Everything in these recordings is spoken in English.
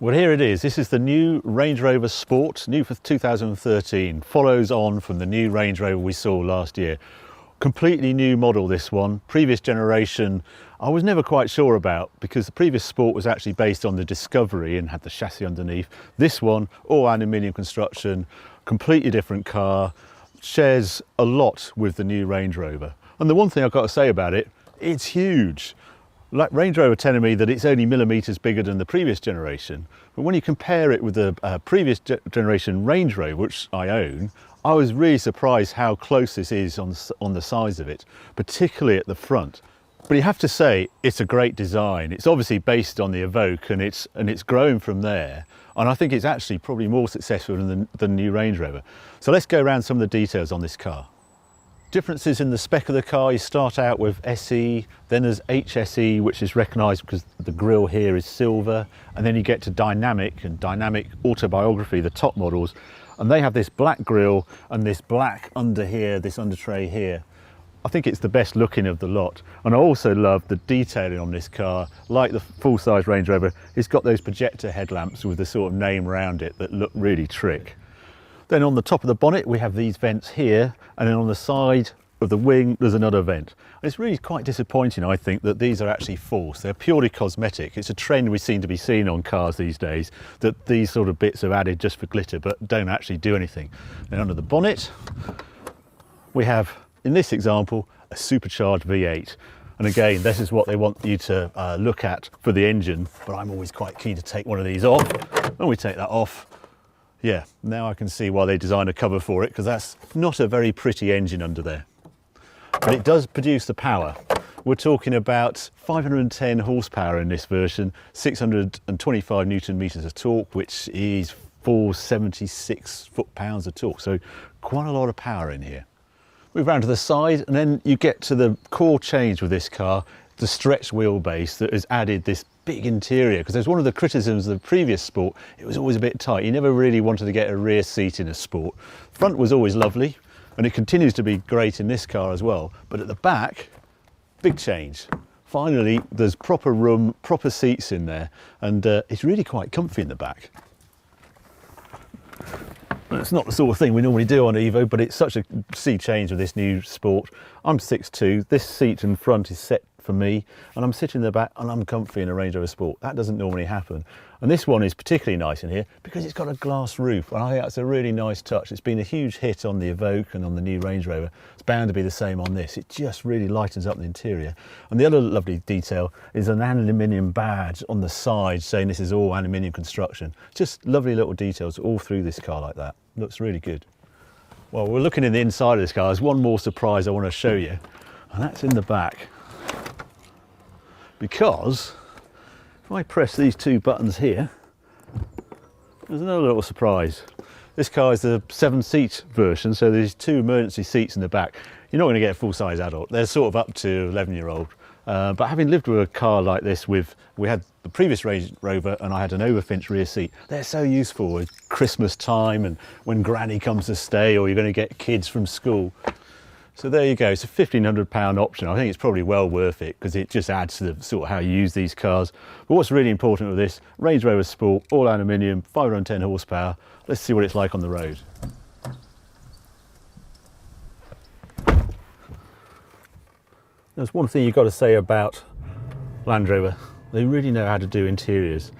Well, here it is. This is the new Range Rover Sport, new for 2013. Follows on from the new Range Rover we saw last year. Completely new model, this one. Previous generation, I was never quite sure about because the previous Sport was actually based on the Discovery and had the chassis underneath. This one, all aluminium construction, completely different car, shares a lot with the new Range Rover. And the one thing I've got to say about it, it's huge. Like Range Rover telling me that it's only millimetres bigger than the previous generation, but when you compare it with the previous generation Range Rover, which I own, I was really surprised how close this is on the size of it, particularly at the front. But you have to say it's a great design. It's obviously based on the Evoque and it's grown from there. And I think it's actually probably more successful than the new Range Rover. So let's go around some of the details on this car. Differences in the spec of the car, you start out with SE, then there's HSE, which is recognised because the grille here is silver, and then you get to Dynamic and Dynamic Autobiography, the top models, and they have this black grille and this black under here, this under tray here. I think it's the best looking of the lot, and I also love the detailing on this car. Like the full-size Range Rover, it's got those projector headlamps with the sort of name around it that look really trick. Then on the top of the bonnet we have these vents here, and then on the side of the wing there's another vent. And it's really quite disappointing, I think, that these are actually false. They're purely cosmetic. It's a trend we seem to be seeing on cars these days, that these sort of bits are added just for glitter but don't actually do anything. Then under the bonnet we have, in this example, a supercharged V8. And again, this is what they want you to look at for the engine, but I'm always quite keen to take one of these off. When we take that off, yeah, now I can see why they designed a cover for it, because that's not a very pretty engine under there. But it does produce the power. We're talking about 510 horsepower in this version, 625 Newton meters of torque, which is 476 foot-pounds of torque. So quite a lot of power in here. Move around to the side, and then you get to the core change with this car, the stretched wheelbase that has added this big interior, because there's one of the criticisms of the previous Sport, it was always a bit tight. You never really wanted to get a rear seat in a Sport. Front was always lovely, and it continues to be great in this car as well, but at the back, big change. Finally, there's proper room, proper seats in there, and it's really quite comfy in the back. It's not the sort of thing we normally do on Evo, but it's such a sea change with this new Sport. I'm 6'2", this seat in front is set for me, and I'm sitting in the back and I'm comfy in a Range Rover Sport. That doesn't normally happen. And this one is particularly nice in here because it's got a glass roof, and I think that's a really nice touch. It's been a huge hit on the Evoque and on the new Range Rover. It's bound to be the same on this. It just really lightens up the interior. And the other lovely detail is an aluminium badge on the side saying this is all aluminium construction. Just lovely little details all through this car like that. Looks really good. Well, we're looking in the inside of this car. There's one more surprise I want to show you, and that's in the back. Because if I press these two buttons here, there's another little surprise. This car is the 7-seat version, so there's 2 emergency seats in the back. You're not going to get a full-size adult. They're sort of up to 11-year-old. But having lived with a car like this, we had the previous Range Rover and I had an overfinch rear seat. They're so useful at Christmas time and when granny comes to stay, or you're going to get kids from school. So there you go, it's a £1,500 option. I think it's probably well worth it because it just adds to the sort of how you use these cars. But what's really important with this, Range Rover Sport, all aluminium, 510 horsepower. Let's see what it's like on the road. There's one thing you've got to say about Land Rover. They really know how to do interiors.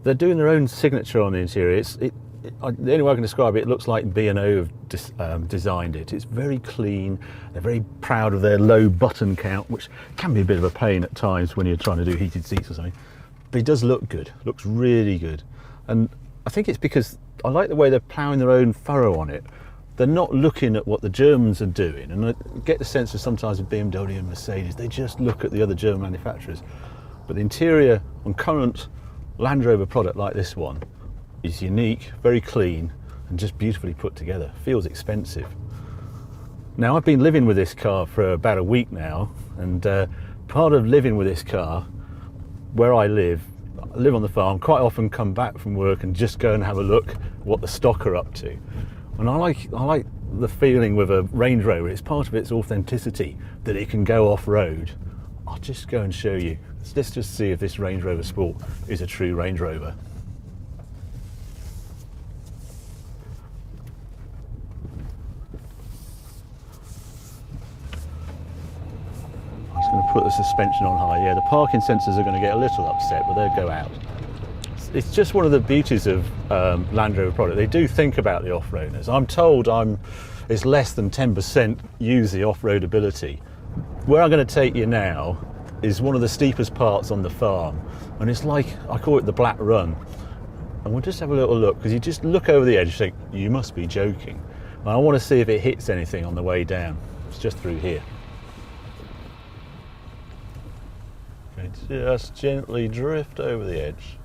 They're doing their own signature on the interior. The only way I can describe it, it looks like B&O have designed it. It's very clean. They're very proud of their low button count, which can be a bit of a pain at times when you're trying to do heated seats or something. But it does look good, looks really good. And I think it's because I like the way they're ploughing their own furrow on it. They're not looking at what the Germans are doing, and I get the sense of sometimes with BMW and Mercedes, they just look at the other German manufacturers. But the interior on current Land Rover product like this one is unique, very clean, and just beautifully put together. Feels expensive. Now, I've been living with this car for about a week now, and part of living with this car, where I live on the farm, quite often come back from work and just go and have a look what the stock are up to. And I like the feeling with a Range Rover. It's part of its authenticity that it can go off-road. I'll just go and show you. Let's just see if this Range Rover Sport is a true Range Rover. put the suspension on high, yeah, the parking sensors are going to get a little upset, but they'll go out. It's just one of the beauties of Land Rover product. They do think about the off-roaders. I'm told it's less than 10% use the off-road ability. Where I'm going to take you now is one of the steepest parts on the farm, and it's like, I call it the Black Run. And we'll just have a little look, because you just look over the edge and think, you must be joking. And I want to see if it hits anything on the way down. It's just through here. Okay, just gently drift over the edge.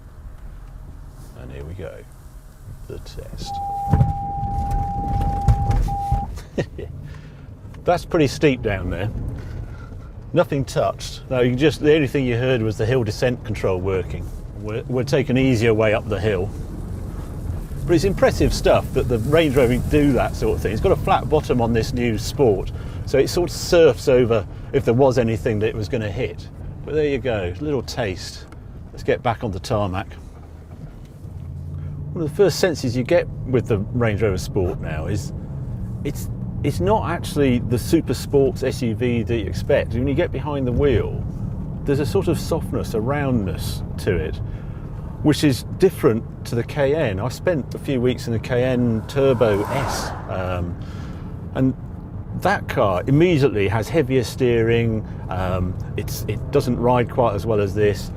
And here we go, the test. That's pretty steep down there. Nothing touched. Now you just, the only thing you heard was the hill descent control working. We're taking an easier way up the hill. But it's impressive stuff that the Range Rover can do that sort of thing. It's got a flat bottom on this new Sport, so it sort of surfs over if there was anything that it was going to hit. But there you go, a little taste. Let's get back on the tarmac. One of the first senses you get with the Range Rover Sport now is it's not actually the super sports SUV that you expect. When you get behind the wheel, there's a sort of softness, a roundness to it, which is different to the Cayenne. I spent a few weeks in the Cayenne Turbo S, and that car immediately has heavier steering. It doesn't ride quite as well as this,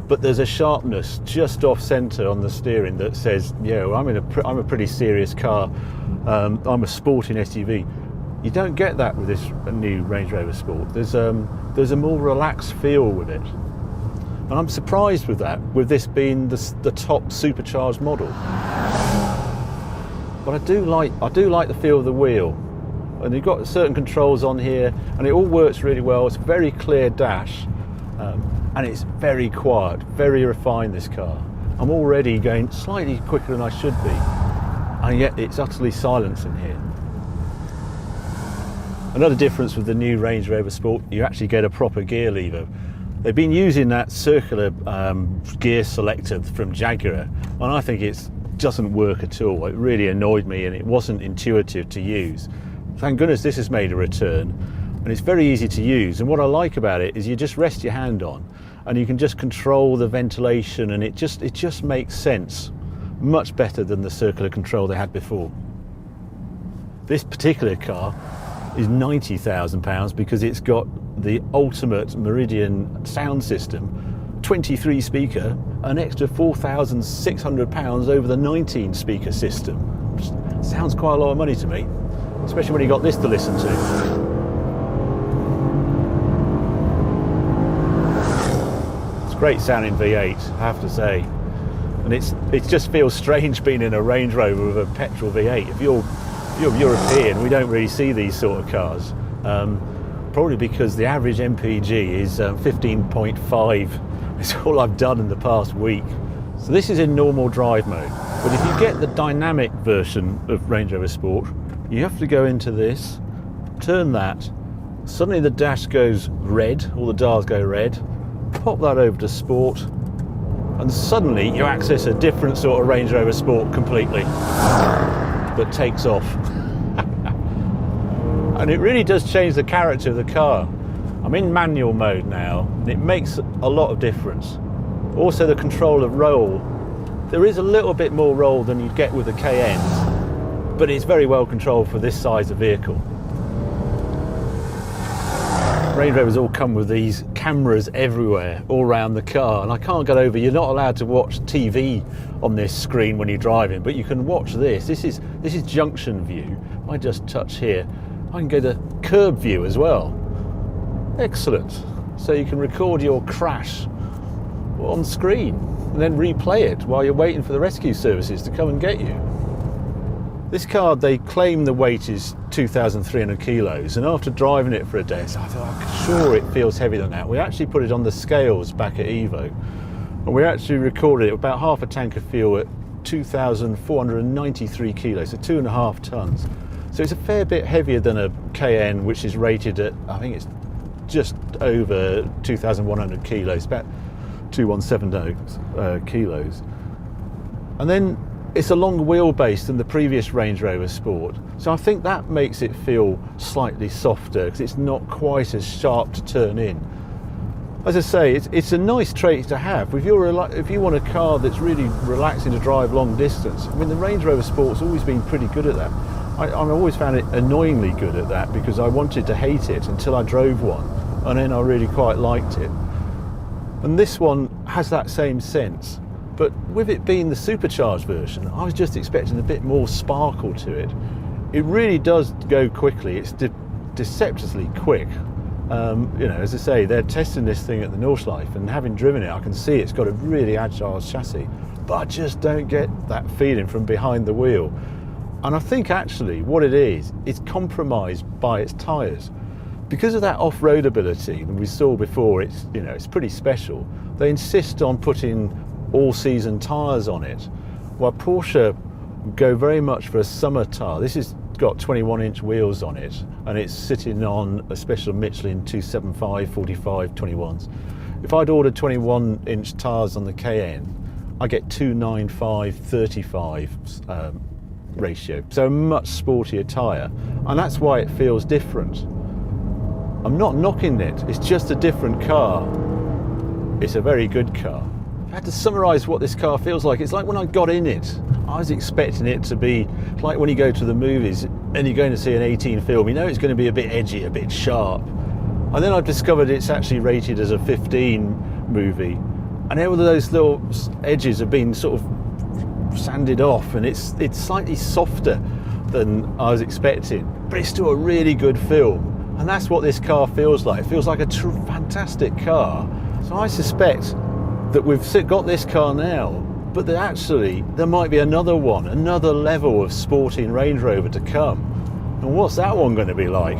but there's a sharpness just off centre on the steering that says, yeah, well, I'm a pretty serious car. I'm a sporting SUV. You don't get that with this new Range Rover Sport. There's a more relaxed feel with it, and I'm surprised with that, with this being the top supercharged model. But I do like the feel of the wheel, and you've got certain controls on here, and it all works really well. It's a very clear dash. And it's very quiet, very refined, this car. I'm already going slightly quicker than I should be, and yet it's utterly silent in here. Another difference with the new Range Rover Sport, you actually get a proper gear lever. They've been using that circular gear selector from Jaguar, and I think it doesn't work at all. It really annoyed me, and it wasn't intuitive to use. Thank goodness this has made a return, and it's very easy to use. And what I like about it is you just rest your hand on, and you can just control the ventilation, and it just makes sense. Much better than the circular control they had before. This particular car is £90,000 because it's got the ultimate Meridian sound system, 23 speaker, an extra £4,600 over the 19 speaker system. Which sounds quite a lot of money to me, especially when you got this to listen to. Great sounding V8, I have to say, and it just feels strange being in a Range Rover with a petrol V8. If you're European, we don't really see these sort of cars, probably because the average MPG is 15.5. It's all I've done in the past week. So this is in normal drive mode, but if you get the dynamic version of Range Rover Sport, you have to go into this, turn that, suddenly the dash goes red, all the dials go red, pop that over to Sport, and suddenly you access a different sort of Range Rover Sport completely, that takes off. And it really does change the character of the car. I'm in manual mode now, and it makes a lot of difference. Also the control of roll. There is a little bit more roll than you'd get with the Cayennes, but it's very well controlled for this size of vehicle. Range Rovers all come with these cameras everywhere, all around the car, and I can't get over, you're not allowed to watch TV on this screen when you're driving, but you can watch this. This is junction view. If I just touch here, I can go to curb view as well. Excellent. So you can record your crash on screen and then replay it while you're waiting for the rescue services to come and get you. This car, they claim the weight is 2,300 kilos, and after driving it for a day, I thought, I'm sure it feels heavier than that. We actually put it on the scales back at Evo, and we actually recorded it about half a tank of fuel at 2,493 kilos, so 2.5 tons. So it's a fair bit heavier than a Cayenne, which is rated at, I think it's just over 2,100 kilos, about 2,170 kilos. And then it's a longer wheelbase than the previous Range Rover Sport, so I think that makes it feel slightly softer because it's not quite as sharp to turn in. As I say, it's a nice trait to have. If you want a car that's really relaxing to drive long distance, I mean, the Range Rover Sport's always been pretty good at that. I've always found it annoyingly good at that, because I wanted to hate it until I drove one, and then I really quite liked it. And this one has that same sense, but with it being the supercharged version, I was just expecting a bit more sparkle to it. It really does go quickly. It's deceptively quick. You know, as I say, they're testing this thing at the Nordschleife, and having driven it, I can see it's got a really agile chassis, but I just don't get that feeling from behind the wheel. And I think actually what it is, it's compromised by its tyres. Because of that off-road ability that we saw before, it's pretty special. They insist on putting all-season tyres on it, while Porsche go very much for a summer tyre. This has got 21-inch wheels on it, and it's sitting on a special Michelin 275 45 21s. If I'd ordered 21-inch tyres on the Cayenne, I get 295 35 ratio, so a much sportier tyre, and that's why it feels different. I'm not knocking it, it's just a different car. It's a very good car. If I had to summarise what this car feels like, it's like when I got in it, I was expecting it to be like when you go to the movies and you're going to see an 18 film, you know it's going to be a bit edgy, a bit sharp. And then I've discovered it's actually rated as a 15 movie, and all of those little edges have been sort of sanded off, and it's slightly softer than I was expecting, but it's still a really good film. And that's what this car feels like. It feels like a fantastic car. So I suspect that we've got this car now, but that actually there might be another one, another level of sporting Range Rover to come. And what's that one going to be like?